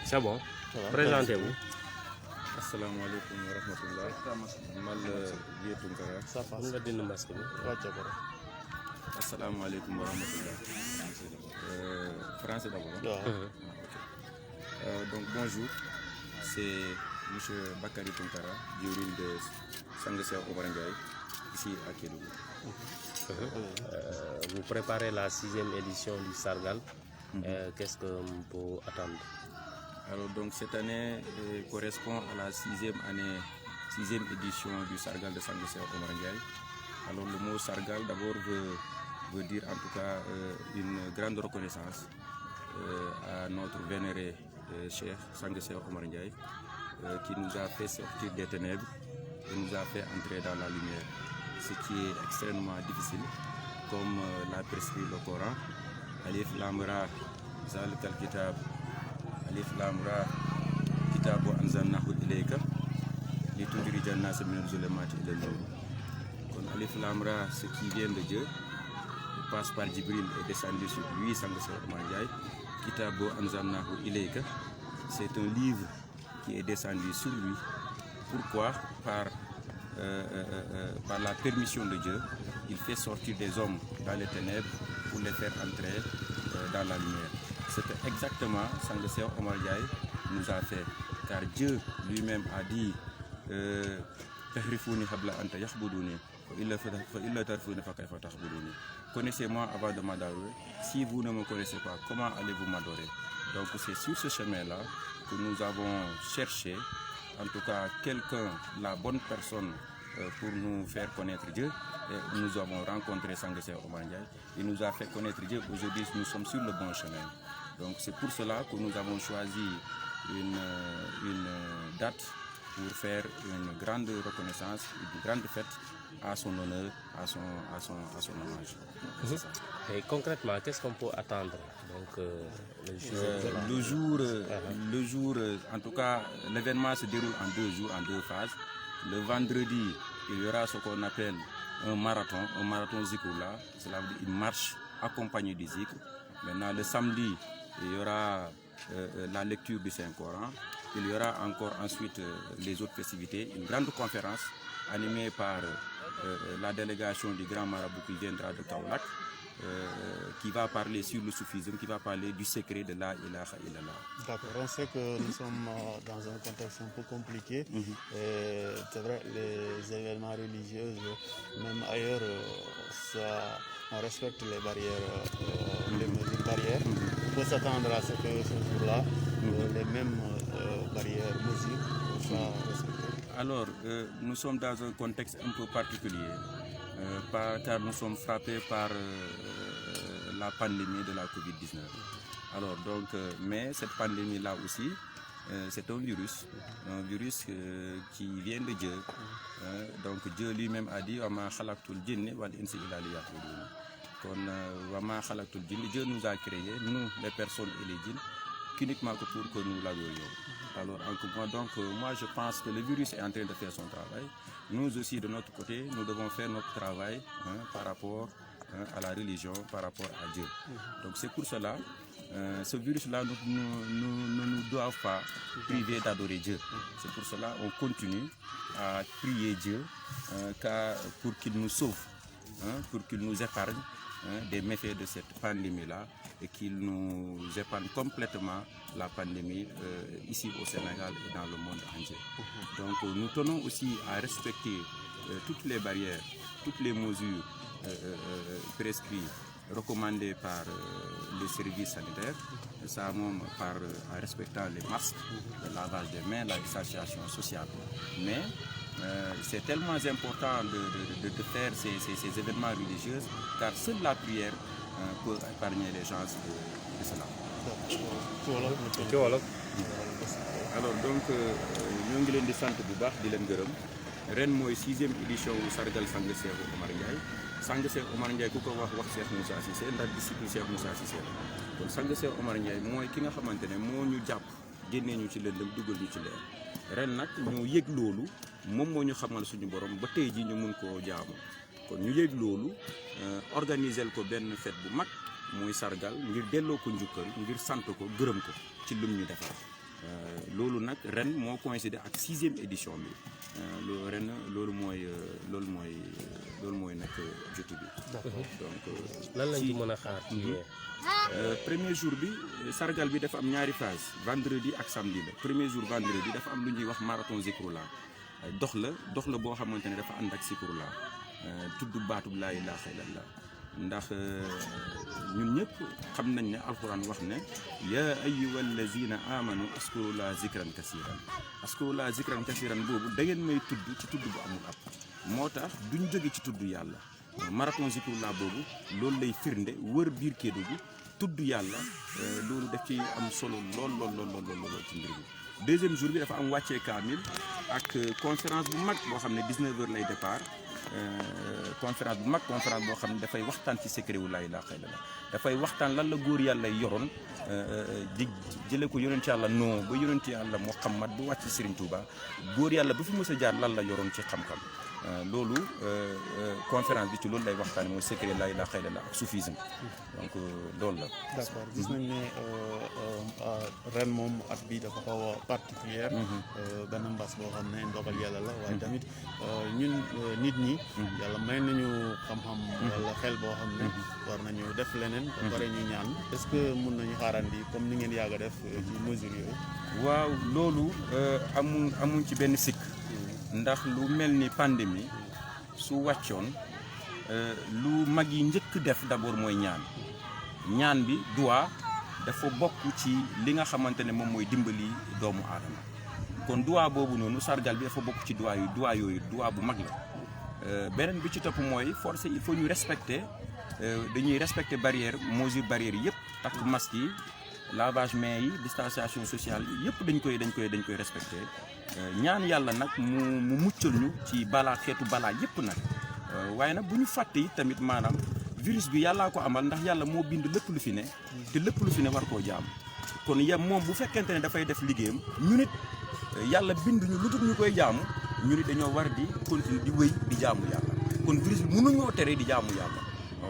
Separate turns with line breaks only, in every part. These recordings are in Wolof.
C'est bon. Présentez-vous.
Assalamu alaikum wa rahmatullah. Mal Vieux Tunkara.
Mun nga dindi masque bi.
Assalamu alaikum wa rahmatullah. Français d'abord. Donc bonjour, c'est M. Bakary Tunkara, juriste de Sangassé Omar Ndiaye, ici à Kédougou.
Vous préparez la 6e édition du Sargal. Qu'est-ce qu'on peut attendre?
Alors donc cette année correspond à la 6e édition du Sargal de Sangassé Omar Ndiaye. Alors le mot Sargal d'abord veut dire en tout cas une grande reconnaissance à notre vénéré Cheikh Sangassé Omar Ndiaye qui nous a fait sortir des ténèbres et nous a fait entrer dans la lumière, ce qui est extrêmement difficile, comme l'a prescrit le Coran. Alif Lam Ra Zalikal Kitab, Alif Lam Ra Kitabu Anzalnahu Ilayka Litundirijan Nas Minal Zulumati Ilal Nur. Donc Alif Lam Ra, ce qui vient de Dieu, passe par Jibril et descendu sur lui, Sangassé Omar Ndiaye. Kitabu Anzalnahu Ilayka, c'est un livre qui est descendu sur lui. Pourquoi? Par la permission de Dieu, il fait sortir des hommes dans les ténèbres pour les faire entrer dans la lumière. C'est exactement Sangassé Omar Ndiaye nous a fait, car Dieu lui-même a dit connaissez-moi avant de m'adorer. Si vous ne me connaissez pas, comment allez-vous m'adorer? Donc c'est sur ce chemin-là que nous avons cherché, en tout cas quelqu'un, la bonne personne pour nous faire connaître Dieu. Et nous avons rencontré Sangassé Omar Ndiaye. Il nous a fait connaître Dieu. Aujourd'hui, nous sommes sur le bon chemin. Donc c'est pour cela que nous avons choisi une date pour faire une grande reconnaissance, une grande fête à son honneur, à son hommage.
Et concrètement, qu'est-ce qu'on peut attendre? Donc,
le jour, en tout cas, l'événement se déroule en 2 jours, en 2 phases. Le vendredi, il y aura ce qu'on appelle un marathon zikroula, cela veut dire une marche accompagnée du zikr. Maintenant, le samedi, il y aura la lecture du Saint-Coran. Il y aura encore ensuite les autres festivités, une grande conférence animée par la délégation du grand marabout qui viendra de Kaolack, qui va parler sur le soufisme, qui va parler du secret de la ilaha illallah.
D'accord, on sait que nous sommes dans un contexte un peu compliqué. C'est vrai, les événements religieux, même ailleurs, on respecte les barrières, les mesures barrières. On peut s'attendre à ce que ce jour-là, les mêmes barrières, mesures soient respectées.
Alors, nous sommes dans un contexte un peu particulier, car nous sommes frappés par la pandémie de la Covid-19. Alors, donc, mais cette pandémie-là aussi, c'est un virus qui vient de Dieu. Donc, Dieu lui-même a dit Wama khalaqtul jinni wal insi illa liya'budun. Wama khalaqtul jinni, Dieu nous a créés, nous, les personnes et les djinns, uniquement pour que nous l'adorions. Alors, donc, moi je pense que le virus est en train de faire son travail. Nous aussi, de notre côté, nous devons faire notre travail par rapport à la religion, par rapport à Dieu. Donc c'est pour cela, ce virus-là ne nous doit pas priver d'adorer Dieu. C'est pour cela qu'on continue à prier Dieu pour qu'il nous sauve, pour qu'il nous épargne des méfaits de cette pandémie-là et qu'il nous épargne complètement la pandémie ici au Sénégal et dans le monde entier. Donc nous tenons aussi à respecter toutes les barrières, toutes les mesures prescrites, recommandées par les services sanitaires, ça en respectant les masques, le lavage des mains, la distanciation sociale. Mais c'est tellement important de faire ces événements religieux, car seule la prière peut épargner les gens de cela. Alors donc, nous ngi leen di sant bu baax di leen gërëm. Ren mooy 6e édition wu sargal Sangassé Omar Ndiaye. Sangassé Omar Ndiaye ku ko wax Cheikh Moussa Cissé ndax disciple Cheikh Moussa Cissé la. Kon Sangassé Omar Ndiaye mooy ki nga xamante ne moo ñu jàpp génnee ñu ci lëndëm dugal ñu ci leer. Ren nag ñu yëg loolu moom moo ñu xamal suñu borom ba tey ji ñu mun koo jaamu. Kon ñu yëg loolu organiser ko benn fête bu mag muy sargal ngir delloo ko njukkal ngir sant ko gërëm ko ci lum ñu defal loolu nag ren moo coïncidé ak 6e édition bi loolu ren loolu mooy nag jotu bi. donc
lan lañ ci mën a xaar ci
premier jour bi sargal bi dafa am ñaari phase vendredi ak samedi la premier jour vendredi dafa am lu ñuy wax marathon Zikrullah dox la boo xamante ne dafa ànd ak Zikrullah tudd baatub laa ilaaha illallah ndax ñun ñëpp xam nañ ne alquran wax ne yaa ayyuhal lazina amanu askurullah zikran kasiran boobu da ngeen may tudd ci tudd bu amul ab moo tax duñ jóge ci tudd yàlla marathon Zikrullah boobu loolu lay firnde wër biir Kédougou tudd yàlla loolu daf ci am solo lool ci mbir bi. deuxième jour bi dafa am wàccee kaamil ak conférence bu mag boo xam ne 19h lay départ conférence bu mag conférence boo xam ne dafay waxtaan ci secret wu laa ilaaha illallah dafay waxtaan lan la góor yàlla yoroon di jëlee ko yonent yàlla noo ba yonent yàlla Muhammad bu wàcc Serigne Touba góor yàlla bu fi mës a jaar lan la yoroon ci xam-xam loolu conférence bi ci loolu lay waxtaane mooy secret laa ilaaha illallah ak soufisme donc loolu la.
d'accord gis nañ ne ren moom at bi dafa xaw a particulière benn mbas boo xam ne ndogal yàlla la waaye tamit ñun nit ñi yàlla may nañu xam-xam wala xel boo xam ne war nañu def leneen ba pare ñu ñaan est-ce que mun nañu xaarandi comme ni ngeen yàgg a def ci mesures yooyu.
waaw loolu amuñ ci benn sikk ndax lu mel ni pandémie su wàccoon lu mag yi njëkk def d'abord mooy ñaan bi duwaa dafa bokk ci li nga xamante ne moom mooy dimbali doomu aadama kon duwaa boobu noonu sargal bi dafa bokk ci duwaa yooyu duwaa bu mag la beneen bi ci topp mooy forcé il faut ñu respecter dañuy respecter mesures barrières yëpp takk masque yi lavage mains yi distanciation sociale yi yëpp dañ koy respecter ñaan yàlla nag mu muccal ñu ci xeetu balaa yëpp nag waaye nag bu ñu fàtte yi tamit maanaam virus bi yàllaa ko amal ndax yàlla moo bind lépp lu fi ne te lépp lu fi ne war koo jaam kon moom bu fekkente ne dafay def liggéeyam ñu nit yàlla bind ñu lu dul ñu koy jaamu ñu nit dañoo war di continuer di wéy di jaamu yàlla kon virus bi mënuñoo tere di jaamu yàlla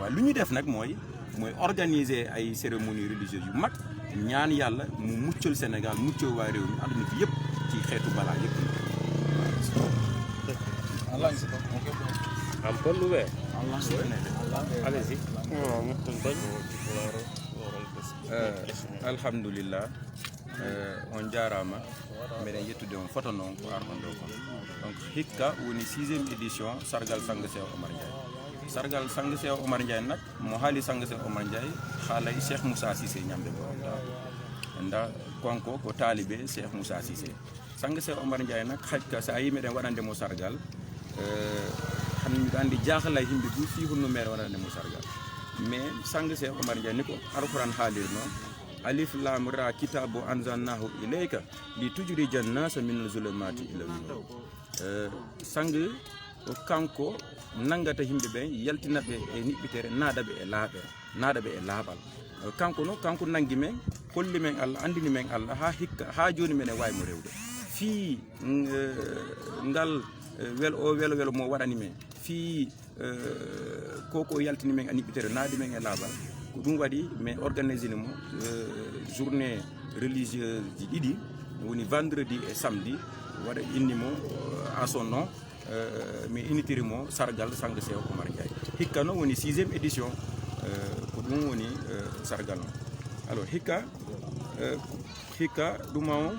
waaye lu ñuy def nag mooy organiser ay cérémonies religieuses yu mag ñaan yàlla mu muccal Sénégal muccal waa réew mi àdduna bi yëpp ci xeetu balaa yëpp.
am kon lu wee allez-y.
alhamdulillah on jarama mbiɗen yettude on photo noon ko arɗon ɗo kon donc hikka woni 6e édition sargal Sanga Cheikh Omar Ndiaye sargal Sanga Cheikh Omar Ndiaye nag mo haali Sanga Cheikh Omar Ndiaye haalay Cheikh Moussa Cissé ñamde ko nda konko ko taalibe Cheikh Moussa Cissé Sanga Cheikh Omar Ndiaye nag hikka sa yi meɗen waɗandemo sargal hande miɗo andi jaahalay yimɓe du fi honno mere waɗandemo sargal mais Sanga Cheikh Omar Ndiaye ni ko alquran haalirno alif lam ra kitabu anzalnahu ilayka li tujrija nnasa min zulumati ila nur sang kanko nangata yimɓe ɓe yaltinaɓe e niɓɓitere naadaɓe e laaɓal kanko nangi men holli men Allah andini men Allah ha hikka ha joni men e waymo rewde fi ngal welo mo waɗani men fi koko yaltini men e niɓɓitere naadi men e laaɓal ko ɗum waɗi mais organisé mo journée religieuse ji ɗiɗi woni vendredi et samedi waɗa innimo à son nom mi initirimo sargal Sanga Cheikh Omar Ndiaye hikka noon woni 6e édition ko ɗum woni sargal o alors hikka ɗuma o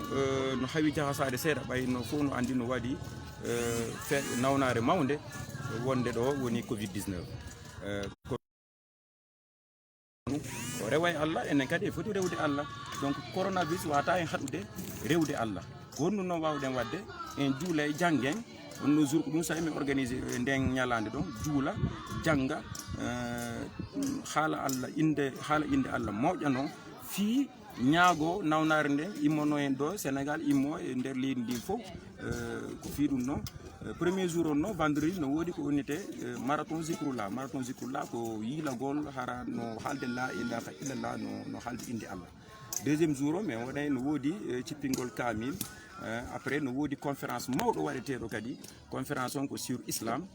no hawi jahasade seeɗa ɓayno fof no andi no waɗi nawnare mawde wonde ɗo woni covid 19 o rewa e Allah enen kadi e foti rewde Allah donc coronavirus wata en haɗude rewde Allah ko honno noon wawɗen wadde en juula e janguen wonno jour ko ɗum sahi min organisé nden ñalande ɗon juula jangga haala inde Allah mawƴano fi ñaago nawnare nden immono en ɗo Sénégal immo e nder leydi ndi fof ko fi ɗum noon premier jour on noon vendredi no woodi ko wonnete marathon Zikrullah ko yiilagol hara no haalde la ilaha illallah no haalde inde Allah deuxiéme jour o mais wonay no woodi cippingol kamil après no woodi conférence mawɗo waɗeteɗo kadi conférence on ko sur islam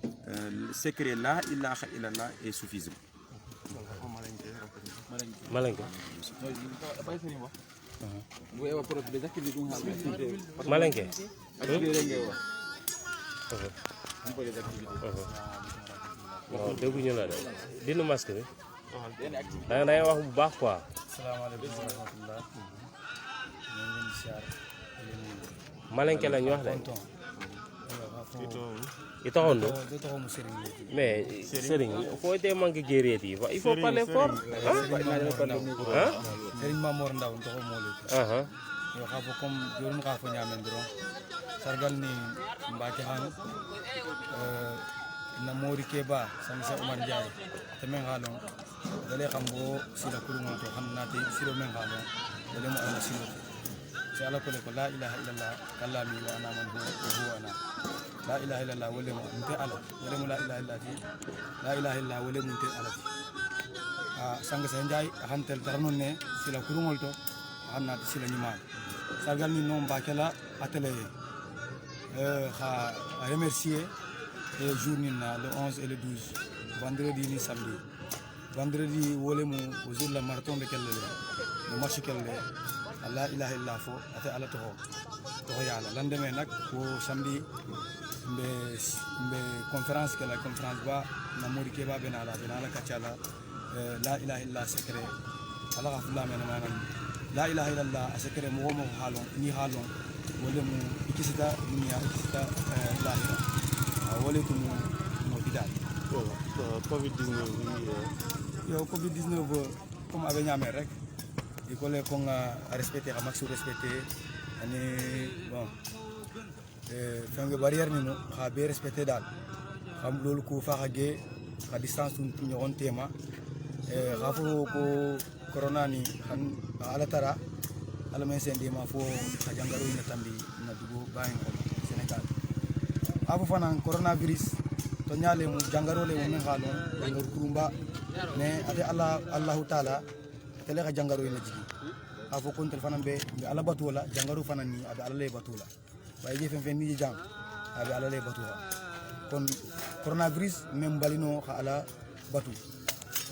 secret la ilaha illallah et soufisme
Malenke. Malenke. Non dégguñu la de dindi masque bi. da ngay wax bu baax quoi.
salaamaaleykum wa rahmatulah. ñu ngi leen di siyaar.
Malenke la ñu wax de. Il t'a rendu. Mais Serigne, il faut être manqué guerrier. Il faut parler fort.
Serigne Mamor Ndaw ntoxo mole. Yo xafo comme jorun xafo ñamen dron. Sargal ni Mbacke xan na Mori Keba sang sa Omar Ndiaye. Te men xalon dale xam bo sila kulungo to xam na te silo men xalon dale mo ana silo. C'est ala ko la ilaha illallah kallami wa ana man huwa ana. La ilaha illallah wala mo nte ala wala mo la ilaha illallah la ilaha illallah wala mo nte ala sang sa Ndiaye hantel tarnon ne sila kurungol to hanna sila nyima sargal ni non bakela atelier remercier et journée le 11 et le 12 vendredi ni samedi vendredi wala mo au jour la marathon de kelle le match kelle la ilaha illallah fo ate ala to yalla landeme nak ko samedi mbe conférence que la conférence ba na Mori Keba benala kachala la ilaha illallah secret ala ghafla men manam la ilaha illallah secret mo halon ni halon wala mu ikisita dunia ikisita lahira wala ko mo bidal
Covid-19
yo Covid-19 comme avec ñamé rek il faut les qu'on a respecter à max respecter ani bon fenge barrière ni no ha be respecté dal xam lolu ko fa xage a distance ñu on tema xafo ko corona ni han ala tara ala men sen ma fo ka jangaro ina tambi na dugo bayin ko Sénégal afu fanan coronavirus to nyale mu jangaro le men xalon ngar kurumba mais ate Allahu taala tele ka jangaro ina jigi afu kon tel fanan be ala batula jangaro fanan ni ada ala le batula way je fen ni jang abi ala le batu kon coronavirus même balino xa ala batu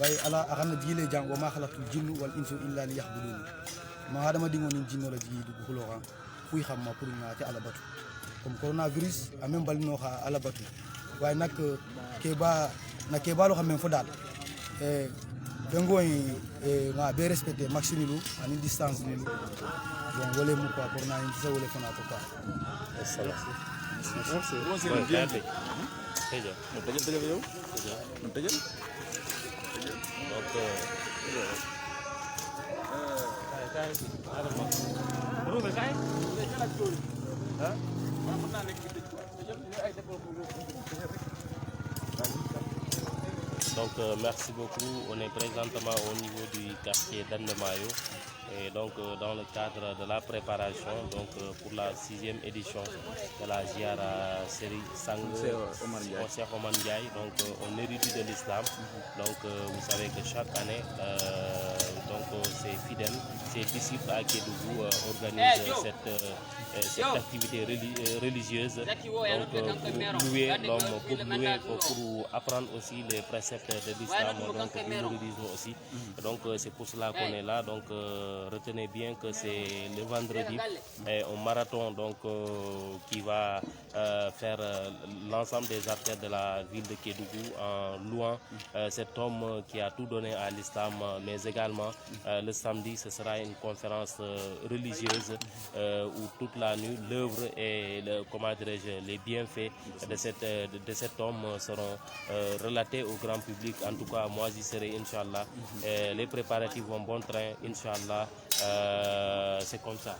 way ala axana jile jang wa ma khalaqtul jinna wal insa illa liya'budun ma hadama dingo ni jinno la jigi du xulo xa fuy xam ma pour nga ci ala batu comme coronavirus a même balino xa ala batu way nak keba lo xam même fo dal bengoy nga be respecter maximum ani distance ni bon wole mu quoi corona ni sa wole fana ko quoi
Donc merci beaucoup. On est présentement au niveau du quartier d'Andemayo et donc dans le cadre de la préparation donc pour la 6e édition de la Ziara série Sang Cheikh Omar Ndiaye, donc un érudit de l'islam. Donc vous savez que chaque année donc ces fidèles, ces disciples à Kédougou organisent cette activité religieuse donc pour louer l'homme, pour apprendre aussi les préceptes de l'islam, donc du mouridisme aussi. Donc c'est pour cela qu'on est là. Donc retenez bien que c'est le vendredi un marathon donc qui va faire l'ensemble des artères de la ville de Kédougou en louant cet homme qui a tout donné à l'islam, mais également le samedi ce sera une conférence religieuse où toute la nuit l'œuvre et les bienfaits de cet homme seront relatés au grand public. En tout cas moi j'y serai Inch'Allah. Les préparatifs vont bon train Inch'Allah. C'est comme ça.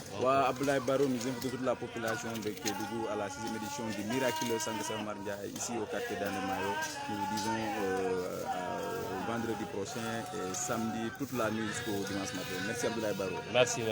Abdoulaye Baro nous invite toute la population de Kédougou à la 6e édition du miraculeux Sang Cheikh Omar Ndiaye ici au quartier d'Andemayo. Nous disons vendredi prochain et samedi toute la nuit jusqu'au dimanche matin. Merci Abdoulaye Baro.
Merci.